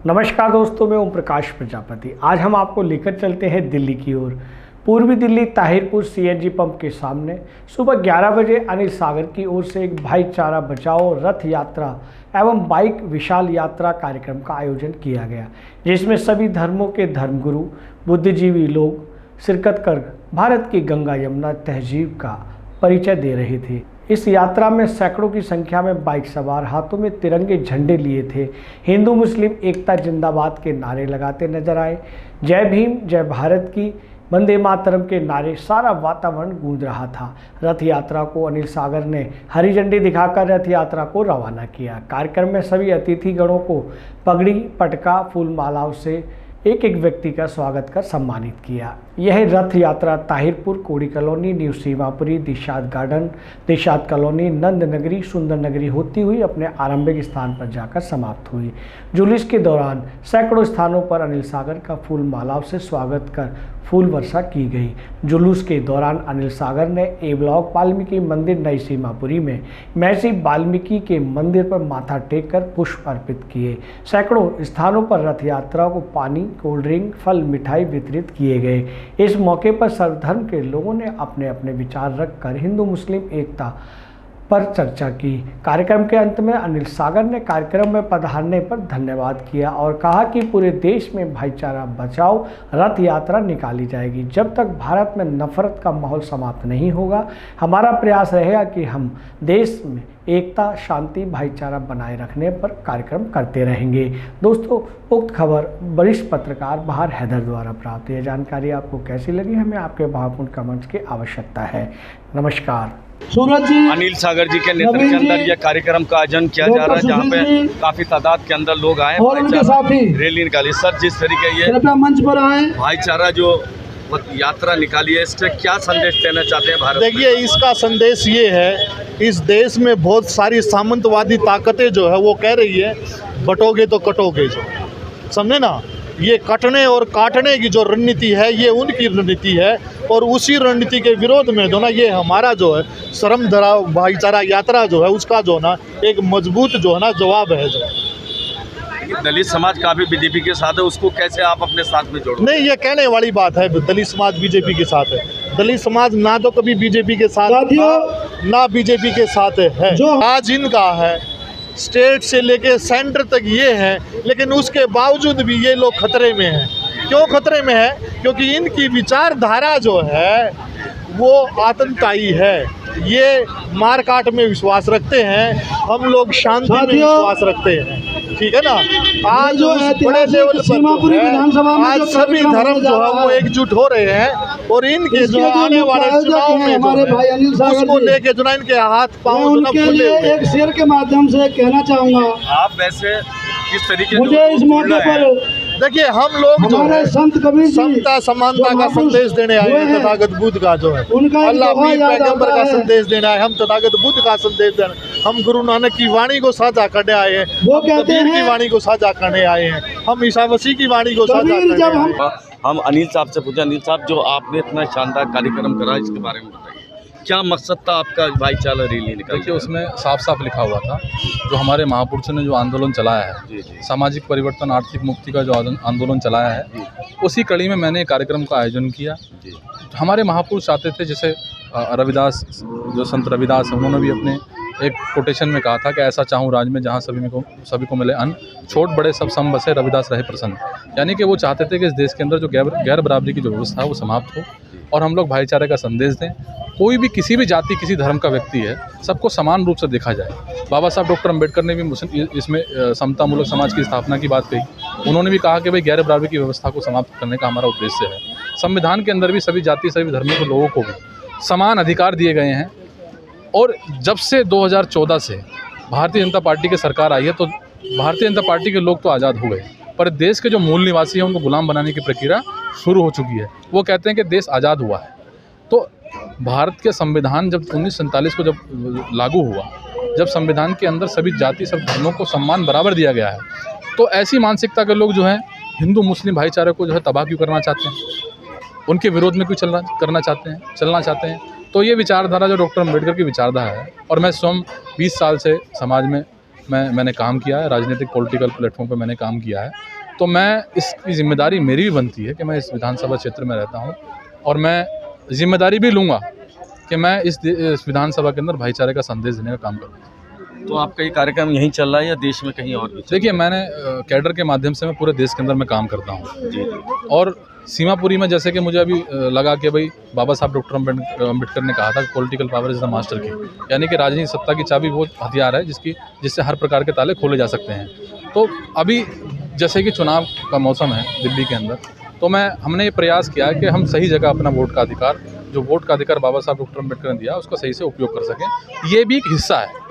नमस्कार दोस्तों, मैं ओम प्रकाश प्रजापति। आज हम आपको लेकर चलते हैं दिल्ली की ओर। पूर्वी दिल्ली ताहिरपुर सीएनजी पंप के सामने सुबह 11 बजे अनिल सागर की ओर से एक भाईचारा बचाओ रथ यात्रा एवं बाइक विशाल यात्रा कार्यक्रम का आयोजन किया गया, जिसमें सभी धर्मों के धर्मगुरु बुद्धिजीवी लोग शिरकत कर भारत की गंगा यमुना तहजीब का परिचय दे रहे थे। इस यात्रा में सैकड़ों की संख्या में बाइक सवार हाथों में तिरंगे झंडे लिए थे हिंदू मुस्लिम एकता जिंदाबाद के नारे लगाते नजर आए। जय भीम, जय भारत की, वंदे मातरम के नारे सारा वातावरण गूंज रहा था। रथ यात्रा को अनिल सागर ने हरी झंडी दिखाकर रथ यात्रा को रवाना किया। कार्यक्रम में सभी अतिथिगणों को पगड़ी, पटका, फूल मालाओं से एक एक व्यक्ति का स्वागत कर सम्मानित किया। यह रथ Yatra Tahirpur, Kodi Colony, New Seemapuri, Dilshad Garden, Dilshad Colony, Nand Nagri, Sundar नगरी होती हुई अपने आरंभिक स्थान पर जाकर समाप्त हुई। जुलूस के दौरान सैकड़ों स्थानों पर अनिल सागर का फूल मालाओं से स्वागत कर फूल वर्षा की गई। जुलूस के दौरान अनिल सागर ने ए ब्लॉक वाल्मीकि मंदिर नई सीमापुरी में महर्षि वाल्मीकि के मंदिर पर माथा टेक कर पुष्प अर्पित किए। सैकड़ों स्थानों पर रथ यात्रा को पानी, कोल्ड ड्रिंक, फल, मिठाई वितरित किए गए। इस मौके पर सर्वधर्म के लोगों ने अपने अपने विचार रखकर हिंदू मुस्लिम एकता पर चर्चा की। कार्यक्रम के अंत में अनिल सागर ने कार्यक्रम में पधारने पर धन्यवाद किया और कहा कि पूरे देश में भाईचारा बचाओ रथ यात्रा निकाली जाएगी। जब तक भारत में नफरत का माहौल समाप्त नहीं होगा, हमारा प्रयास रहेगा कि हम देश में एकता, शांति, भाईचारा बनाए रखने पर कार्यक्रम करते रहेंगे। दोस्तों, उक्त खबर वरिष्ठ पत्रकार बहार हैदर द्वारा प्राप्त। यह जानकारी आपको कैसी लगी, हमें आपके भावपूर्ण कमेंट्स की आवश्यकता है। नमस्कार। अनिल सागर जी के नेतृत्व के अंदर यह कार्यक्रम का आयोजन किया जा रहा है, जहां पे काफी तादाद के अंदर लोग आए, रैली निकाली। सर, जिस तरीके ये मंच पर आए, भाईचारा जो यात्रा निकाली है, इससे क्या संदेश देना चाहते हैं भारत? देखिए, इसका संदेश ये है, इस देश में बहुत सारी सामंतवादी ताकतें जो है वो कह रही है बटोगे तो कटोगे, जो समझे ना। ये कटने और काटने की जो रणनीति है, ये उनकी रणनीति है और उसी रणनीति के विरोध में जो ना ये हमारा जो है श्रम धरा भाईचारा यात्रा जो है उसका जो ना एक मजबूत जो है ना जवाब है। जो दलित समाज काफी बीजेपी के साथ है, उसको कैसे आप अपने साथ में जोड़ो? नहीं, ये कहने वाली बात है, दलित समाज बीजेपी के साथ है। दलित समाज ना तो कभी बीजेपी के साथ ना बीजेपी के साथ है। जो आज इनका है स्टेट से लेके सेंटर तक ये है, लेकिन उसके बावजूद भी ये लोग खतरे में हैं। क्यों खतरे में है? क्योंकि इनकी विचारधारा जो है वो आतंकवादी है। ये मारकाट में विश्वास रखते हैं, हम लोग शांति में विश्वास रखते हैं, ठीक है ना। आज जो बड़े लेवल पर आज सभी धर्म जो है वो एकजुट हो रहे हैं और इनके जो आने वाले चुनाव में उसको लेके जो ना इनके हाथ पांव जो ना खुले हुए। एक शेर के माध्यम से कहना चाहूँगा, आप वैसे किस तरीके मुझे इस मौके पर देखिए, हम लोग जो है संत कबीर समता समानता का संदेश देने आए हैं, तथागत बुद्ध का जो है अल्लाह पीर पैगंबर का संदेश देना है। हम तथागत बुद्ध का संदेश देना, हम गुरु नानक की वाणी को साझा करने आए हैं, वो हम कहते कबीर हैं की वाणी को साझा करने आए हैं, हम ईसा मसीह की वाणी को साझा करने आए हैं। हम अनिल साहब से पूछे, अनिल साहब, जो आपने इतना शानदार कार्यक्रम करा, इसके बारे में बताइए, क्या मकसद था आपका भाईचारा रैली निकाल? देखिए, उसमें साफ साफ लिखा हुआ था, जो हमारे महापुरुषों ने जो आंदोलन चलाया है, सामाजिक परिवर्तन, आर्थिक मुक्ति का जो आंदोलन चलाया है, उसी कड़ी में मैंने कार्यक्रम का आयोजन किया। हमारे महापुरुष चाहते थे, जैसे रविदास, जो संत रविदास है, उन्होंने भी अपने एक कोटेशन में कहा था कि ऐसा चाहूँ राज में जहाँ सभी को मिले अन्न, छोट बड़े सब सम बसे, रविदास रहे प्रसन्न। यानी कि वो चाहते थे कि इस देश के अंदर जो गैर बराबरी की जो व्यवस्था है वो समाप्त हो और हम लोग भाईचारे का संदेश दें। कोई भी किसी भी जाति, किसी धर्म का व्यक्ति है, सबको समान रूप से देखा जाए। बाबा साहब डॉक्टर अम्बेडकर ने भी इसमें समतामूलक समाज की स्थापना की बात कही। उन्होंने भी कहा कि भाई गैर बराबरी की व्यवस्था को समाप्त करने का हमारा उद्देश्य है। संविधान के अंदर भी सभी जाति, सभी धर्मों के लोगों को भी समान अधिकार दिए गए हैं। और जब से 2014 से भारतीय जनता पार्टी की सरकार आई है, तो भारतीय जनता पार्टी के लोग तो आज़ाद हो गए, पर देश के जो मूल निवासी हैं उनको गुलाम बनाने की प्रक्रिया शुरू हो चुकी है। वो कहते हैं कि देश आज़ाद हुआ है। तो भारत के संविधान जब 1947 को जब लागू हुआ, जब संविधान के अंदर सभी जाति, सब धर्मों को सम्मान बराबर दिया गया है, तो ऐसी मानसिकता के लोग जो हैं हिंदू मुस्लिम भाईचारे को जो है तबाह क्यों करना चाहते हैं, उनके विरोध में क्यों चलना चाहते हैं। तो ये विचारधारा जो डॉक्टर अम्बेडकर की विचारधारा है, और मैं स्वयं 20 साल से समाज में मैंने काम किया है, राजनीतिक पॉलिटिकल प्लेटफॉर्म पे मैंने काम किया है। तो मैं इसकी जिम्मेदारी मेरी भी बनती है कि मैं इस विधानसभा क्षेत्र में रहता हूँ और मैं जिम्मेदारी भी लूँगा कि मैं इस विधानसभा के अंदर भाईचारे का संदेश देने का काम करूँ। तो आपका ये कार्यक्रम यहीं चल रहा है या देश में कहीं और भी? देखिए, मैंने कैडर के माध्यम से मैं पूरे देश के अंदर मैं काम करता हूँ जी। और सीमापुरी में जैसे कि मुझे अभी लगा कि भाई बाबा साहब डॉक्टर अम्बेडकर ने कहा था कि political power is the master की, यानी कि राजनीतिक सत्ता की चाबी वो हथियार है जिससे हर प्रकार के ताले खोले जा सकते हैं। तो अभी जैसे कि चुनाव का मौसम है दिल्ली के अंदर, तो हमने ये प्रयास किया है कि हम सही जगह अपना वोट का अधिकार बाबा साहब डॉक्टर अम्बेडकर ने दिया उसका सही से उपयोग कर सकें। ये भी एक हिस्सा है।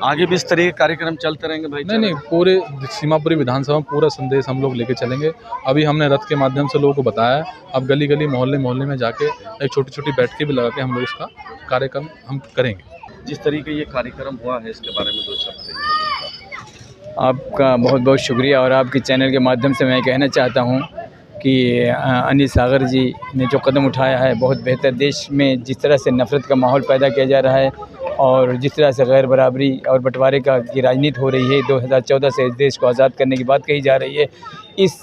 आगे भी इस तरह के कार्यक्रम चलते रहेंगे भाई? नहीं, पूरे सीमापुरी विधानसभा में पूरा संदेश हम लोग लेके चलेंगे। अभी हमने रथ के माध्यम से लोगों को बताया है, अब गली गली मोहल्ले में जाके एक छोटी छोटी बैठकें भी लगा के हम लोग इसका कार्यक्रम हम करेंगे। जिस तरीके ये कार्यक्रम हुआ है इसके बारे में 2 शब्द कहिए। आपका बहुत बहुत शुक्रिया और आपके चैनल के माध्यम से मैं कहना चाहता हूँ कि अनिल सागर जी ने जो कदम उठाया है बहुत बेहतर। देश में जिस तरह से नफ़रत का माहौल पैदा किया जा रहा है और जिस तरह से गैर बराबरी और बंटवारे की राजनीति हो रही है, 2014 से इस देश को आज़ाद करने की बात कही जा रही है, इस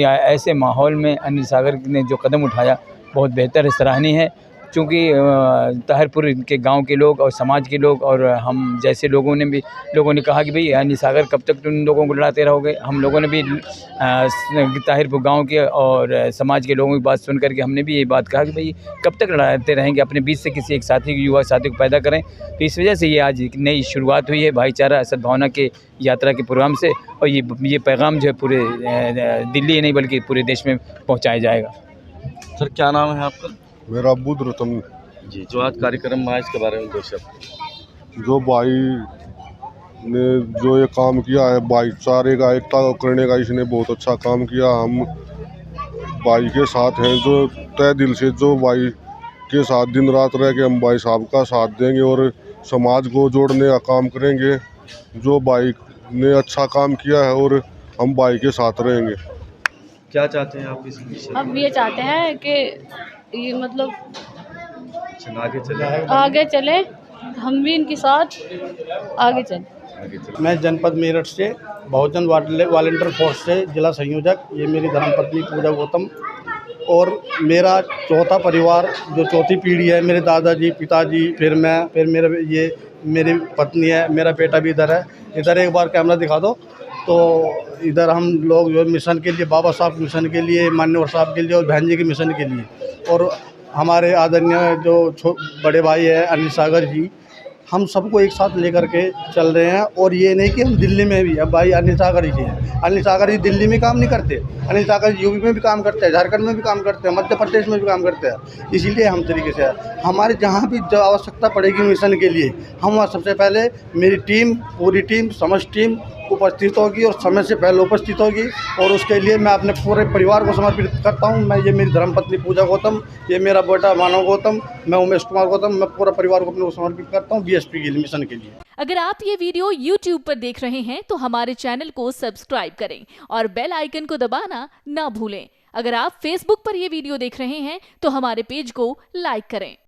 ऐसे माहौल में अनिल सागर ने जो कदम उठाया बहुत बेहतर है, सराहनीय है। चूँकि ताहिरपुर के गांव के लोग और समाज के लोग और हम जैसे लोगों ने कहा कि भाई अनिल सागर कब तक तुम लोगों को लड़ाते रहोगे। हम लोगों ने भी ताहिरपुर गांव के और समाज के लोगों की बात सुन करके हमने भी ये बात कहा कि भाई कब तक लड़ाते रहेंगे, अपने बीच से किसी एक साथी युवा साथी को पैदा करें। तो इस वजह से ये आज एक नई शुरुआत हुई है भाईचारा सद्भावना के यात्रा के प्रोग्राम से, और ये पैगाम जो है पूरे दिल्ली नहीं बल्कि पूरे देश में पहुँचाया जाएगा। सर क्या नाम है आपका? मेरा बुद्ध रतन जी। जो आज कार्यक्रम हुआ इसके बारे में 2 शब्द। जो भाई ने जो ये काम किया है भाईचारे का एकता करने का, इसने बहुत अच्छा काम किया। हम भाई के साथ हैं, जो तय दिल से जो भाई के साथ दिन रात रह के हम भाई साहब का साथ देंगे और समाज को जोड़ने का काम करेंगे। जो भाई ने अच्छा काम किया है और हम भाई के साथ रहेंगे। क्या चाहते हैं आप इस विषय? अब ये चाहते हैं कि ये मतलब आगे चले, हम भी इनके साथ आगे चलें। मैं जनपद मेरठ से बहुजन वॉलंटियर फोर्स से जिला संयोजक। ये मेरी धर्मपत्नी पूजा गौतम और मेरा चौथा परिवार जो चौथी पीढ़ी है, मेरे दादाजी, पिताजी, फिर मैं, फिर मेरी पत्नी है, मेरा बेटा भी इधर है। इधर एक बार कैमरा दिखा दो। तो इधर हम लोग जो मिशन के लिए, बाबा साहब मिशन के लिए, मान्यवर साहब के लिए और बहन जी के मिशन के लिए, और हमारे आदरणीय जो बड़े भाई है अनिल सागर जी, हम सबको एक साथ लेकर के चल रहे हैं। और ये नहीं कि हम दिल्ली में भी, अब भाई अनिल सागर जी हैं, अनिल सागर जी दिल्ली में काम नहीं करते, अनिल सागर जी यूपी में भी काम करते हैं, झारखंड में भी काम करते हैं, मध्य प्रदेश में भी काम करते हैं। इसीलिए हम तरीके से हमारे जहाँ भी जो आवश्यकता पड़ेगी मिशन के लिए, हम वहाँ सबसे पहले मेरी टीम, पूरी टीम, समस्त टीम उपस्थित होगी और समय से पहले उपस्थित होगी। और उसके लिए मैं अपने पूरे परिवार को समर्पित करता हूँ। ये मेरी धर्मपत्नी पूजा गौतम, ये मेरा बेटा मानव गौतम, मैं उमेश कुमार गौतम, मैं पूरा परिवार को अपने को समर्पित करता हूँ बीएसपी के लिए, मिशन के लिए। अगर आप ये वीडियो YouTube पर देख रहे हैं तो हमारे चैनल को सब्सक्राइब करें और बेल आइकन को दबाना ना भूलें। अगर आप Facebook पर ये वीडियो देख रहे हैं तो हमारे पेज को लाइक करें।